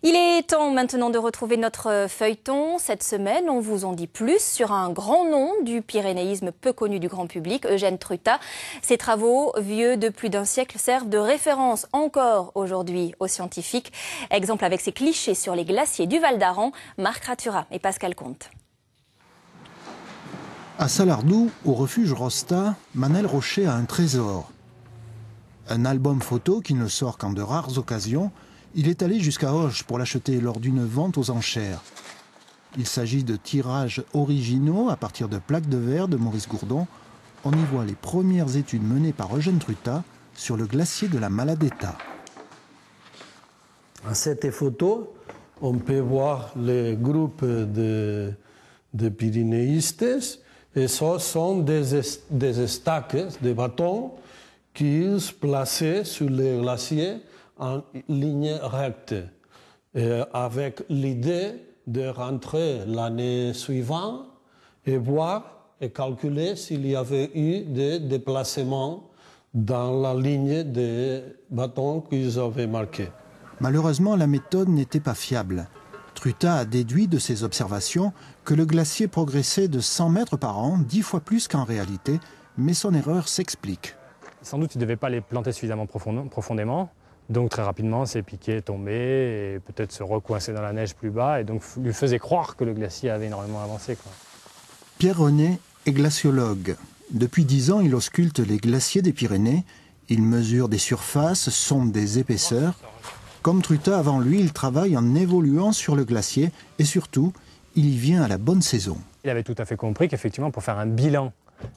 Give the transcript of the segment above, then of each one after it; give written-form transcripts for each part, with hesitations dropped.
Il est temps maintenant de retrouver notre feuilleton. Cette semaine, on vous en dit plus sur un grand nom du pyrénéisme peu connu du grand public, Eugène Trutat. Ses travaux, vieux de plus d'un siècle, servent de référence encore aujourd'hui aux scientifiques. Exemple avec ses clichés sur les glaciers du Val d'Aran, Marc Ratura et Pascal Comte. À Salardou, au refuge Rosta, Manel Rocher a un trésor. Un album photo qui ne sort qu'en de rares occasions. Il est allé jusqu'à Auch pour l'acheter lors d'une vente aux enchères. Il s'agit de tirages originaux à partir de plaques de verre de Maurice Gourdon. On y voit les premières études menées par Eugène Trutat sur le glacier de la Maladeta. À cette photo, on peut voir les groupes de pyrénéistes. Et ce sont des stacks, des bâtons qu'ils plaçaient sur les glaciers en ligne recte, avec l'idée de rentrer l'année suivante et voir et calculer s'il y avait eu des déplacements dans la ligne des bâtons qu'ils avaient marqués. Malheureusement, la méthode n'était pas fiable. Trutat a déduit de ses observations que le glacier progressait de 100 mètres par an, 10 fois plus qu'en réalité, mais son erreur s'explique. Sans doute, il ne devait pas les planter suffisamment profondément. Donc très rapidement, c'est piqué, tombé et peut-être se recoincer dans la neige plus bas et donc lui faisait croire que le glacier avait énormément avancé, quoi. Pierre René est glaciologue. Depuis 10 ans, il ausculte les glaciers des Pyrénées. Il mesure des surfaces, sonde des épaisseurs. Comme Trutat avant lui, il travaille en évoluant sur le glacier et surtout, il y vient à la bonne saison. Il avait tout à fait compris qu'effectivement, pour faire un bilan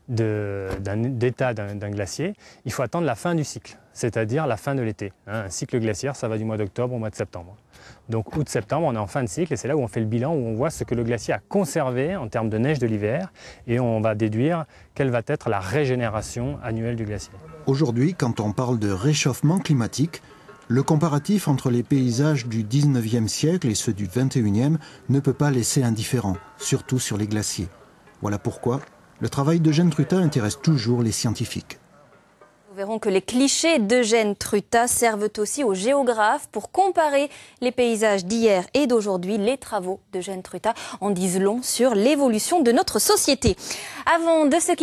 d'état d'un glacier, il faut attendre la fin du cycle, c'est-à-dire la fin de l'été. Un cycle glaciaire, ça va du mois d'octobre au mois de septembre. Donc août-septembre, on est en fin de cycle et c'est là où on fait le bilan, où on voit ce que le glacier a conservé en termes de neige de l'hiver et on va déduire quelle va être la régénération annuelle du glacier. Aujourd'hui, quand on parle de réchauffement climatique, le comparatif entre les paysages du 19e siècle et ceux du 21e ne peut pas laisser indifférent, surtout sur les glaciers. Voilà pourquoi le travail d'Eugène Trutat intéresse toujours les scientifiques. Nous verrons que les clichés d'Eugène Trutat servent aussi aux géographes pour comparer les paysages d'hier et d'aujourd'hui. Les travaux d'Eugène Trutat en disent long sur l'évolution de notre société. Avant de se quitter,